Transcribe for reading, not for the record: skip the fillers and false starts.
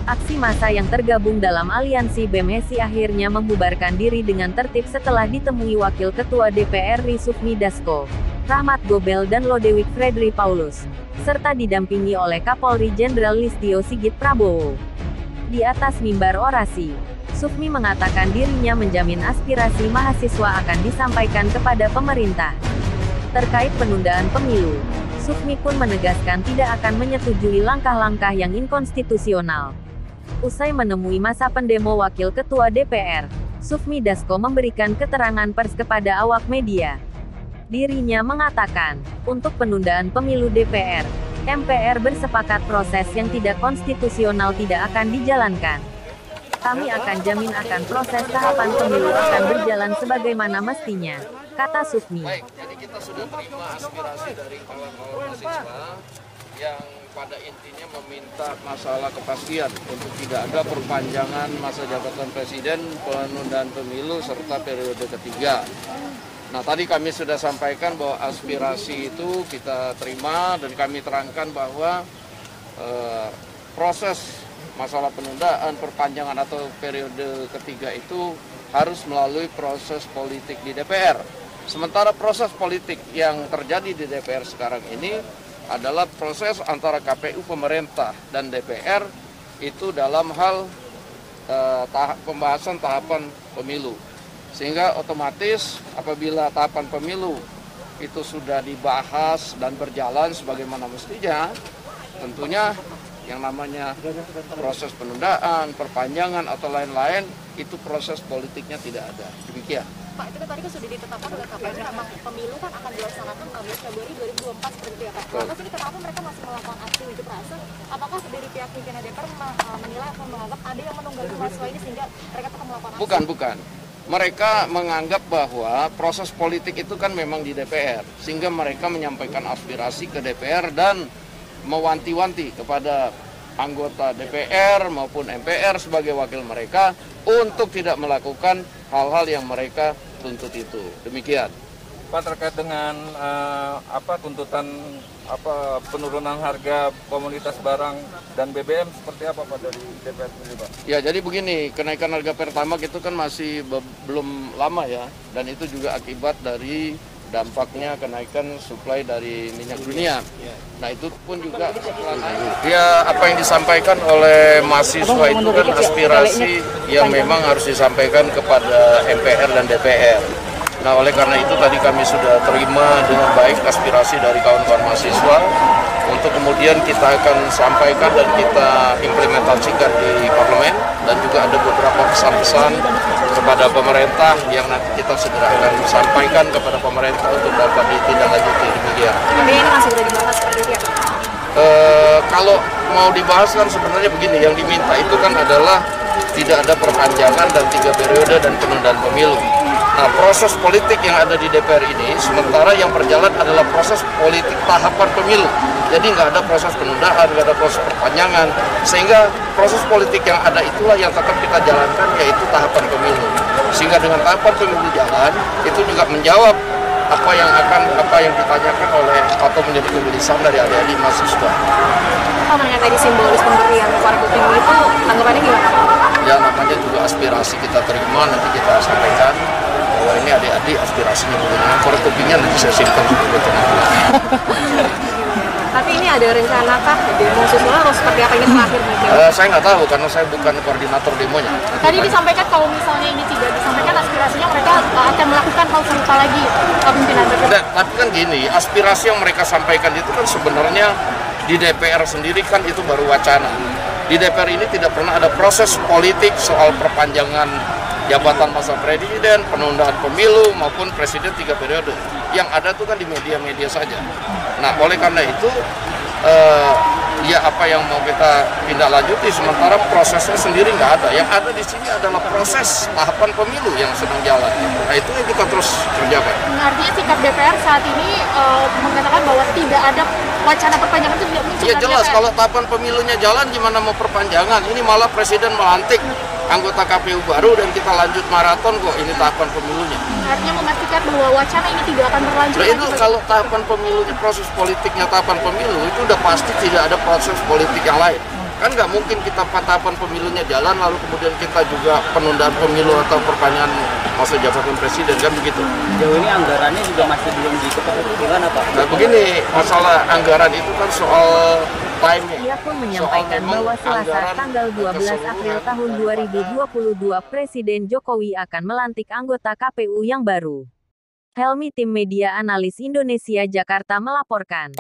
Aksi massa yang tergabung dalam aliansi BEM-HESI akhirnya membubarkan diri dengan tertib setelah ditemui Wakil Ketua DPR RI Sufmi Dasko, Rahmat Gobel dan Lodewijk Fredri Paulus, serta didampingi oleh Kapolri Jenderal Listio Sigit Prabowo. Di atas mimbar orasi, Sufmi mengatakan dirinya menjamin aspirasi mahasiswa akan disampaikan kepada pemerintah. Terkait penundaan pemilu, Sufmi pun menegaskan tidak akan menyetujui langkah-langkah yang inkonstitusional. Usai menemui masa pendemo Wakil Ketua DPR, Sufmi Dasko memberikan keterangan pers kepada awak media. Dirinya mengatakan, untuk penundaan pemilu DPR, MPR bersepakat proses yang tidak konstitusional tidak akan dijalankan. Kami akan jamin akan proses tahapan pemilu akan berjalan sebagaimana mestinya, kata Sufmi. Baik, jadi kita sudah terima aspirasi dari kawan-kawan mahasiswa yang pada intinya meminta masalah kepastian untuk tidak ada perpanjangan masa jabatan presiden, penundaan pemilu, serta periode ketiga. Nah, tadi kami sudah sampaikan bahwa aspirasi itu kita terima dan kami terangkan bahwa proses masalah penundaan, perpanjangan atau periode ketiga itu harus melalui proses politik di DPR. Sementara proses politik yang terjadi di DPR sekarang ini adalah proses antara KPU, pemerintah, dan DPR itu dalam hal pembahasan tahapan pemilu. Sehingga otomatis apabila tahapan pemilu itu sudah dibahas dan berjalan sebagaimana mestinya, tentunya yang namanya proses penundaan, perpanjangan, atau lain-lain, itu proses politiknya tidak ada. Demikian. Pak, itu kan tadi sudah ditetapkan oleh KPU, memang pemilu kan akan dilaksanakan 14 Februari 2024 seperti itu ya Pak. Lantas ini kenapa mereka masih melakukan aksi unjuk rasa? Apakah dari pihak pimpinan DPR menilai atau menganggap ada yang menunggangi mahasiswa ini sehingga mereka tetap melakukan aksi? Bukan. Mereka menganggap bahwa proses politik itu kan memang di DPR, sehingga mereka menyampaikan aspirasi ke DPR dan mewanti-wanti kepada anggota DPR maupun MPR sebagai wakil mereka untuk tidak melakukan hal-hal yang mereka tuntut itu. Demikian. Pak, terkait dengan tuntutan penurunan harga komoditas barang dan BBM seperti apa Pak dari DPR sendiri Pak? Ya, jadi begini, kenaikan harga Pertamax itu kan masih belum lama ya, dan itu juga akibat dari dampaknya kenaikan suplai dari minyak dunia. Nah, itu pun juga setelah naik. Ya, apa yang disampaikan oleh mahasiswa itu kan aspirasi yang memang harus disampaikan kepada MPR dan DPR. Nah, oleh karena itu tadi kami sudah terima dengan baik aspirasi dari kawan-kawan mahasiswa untuk kemudian kita akan sampaikan dan kita implementasikan di parlemen, dan juga ada beberapa pesan-pesan kepada pemerintah yang nanti kita segera akan sampaikan kepada pemerintah untuk dapat ditindaklanjuti. Demikian. Ini masih sudah dibahas seperti itu ya Pak? Kalau mau dibahas kan sebenarnya begini, yang diminta itu kan adalah tidak ada perpanjangan dan 3 periode dan penundaan pemilu. Nah, proses politik yang ada di DPR ini, sementara yang berjalan adalah proses politik tahapan pemilu. Jadi nggak ada proses penundaan, nggak ada proses perpanjangan. Sehingga proses politik yang ada itulah yang tetap kita jalankan, yaitu tahapan pemilu. Sehingga dengan tahapan pemilu jalan, itu juga menjawab apa yang ditanyakan oleh atau menjadi kegelisahan dari adik-adik mahasiswa. Apa mengenai tadi simbolis pemberian warga pemilu itu, tanggapannya gimana? Ya, namanya juga aspirasi kita terima, nanti kita sampaikan bahwa ini adik-adik aspirasinya begini. Kopinya nanti saya simpan sebagai kenangan. Tapi ini ada rencana kah demo siswa atau seperti apa ini terakhir nih? Saya nggak tahu karena saya bukan koordinator demonya. Tadi disampaikan kalau misalnya ini tidak disampaikan aspirasinya, mereka akan melakukan hal serupa lagi pimpinan DPR. Tapi kan gini, aspirasi yang mereka sampaikan itu kan sebenarnya di DPR sendiri kan itu baru wacana. Di DPR ini tidak pernah ada proses politik soal perpanjangan jabatan masa presiden, penundaan pemilu maupun presiden 3 periode. Yang ada itu kan di media-media saja. Nah, oleh karena itu ya apa yang mau kita tindak lanjuti, sementara prosesnya sendiri nggak ada. Yang ada di sini adalah proses tahapan pemilu yang sedang jalan. Nah, itu yang kita terus kerjakan. Artinya sikap DPR saat ini mengatakan bahwa tidak ada wacana perpanjangan itu tidak muncul. Ya jelas, kalau tahapan pemilunya jalan gimana mau perpanjangan? Ini malah presiden melantik anggota KPU baru dan kita lanjut maraton kok, ini tahapan pemilunya. Artinya memastikan bahwa wacana ini tidak akan berlanjut. Nah, itu kalau tahapan pemilunya, proses politiknya tahapan pemilu, itu udah pasti tidak ada proses politik yang lain. Kan nggak mungkin kita tahapan pemilunya jalan, lalu kemudian kita juga penundaan pemilu atau perpanjangan masa jabatan presiden, kan begitu. Jauh ini anggarannya juga masih belum diketok, gimana Pak? Nah begini, masalah anggaran itu kan soal timing. Ia pun menyampaikan bahwa Selasa tanggal 12 April tahun 2022 Presiden Jokowi akan melantik anggota KPU yang baru. Helmi, Tim Media Analis Indonesia, Jakarta melaporkan.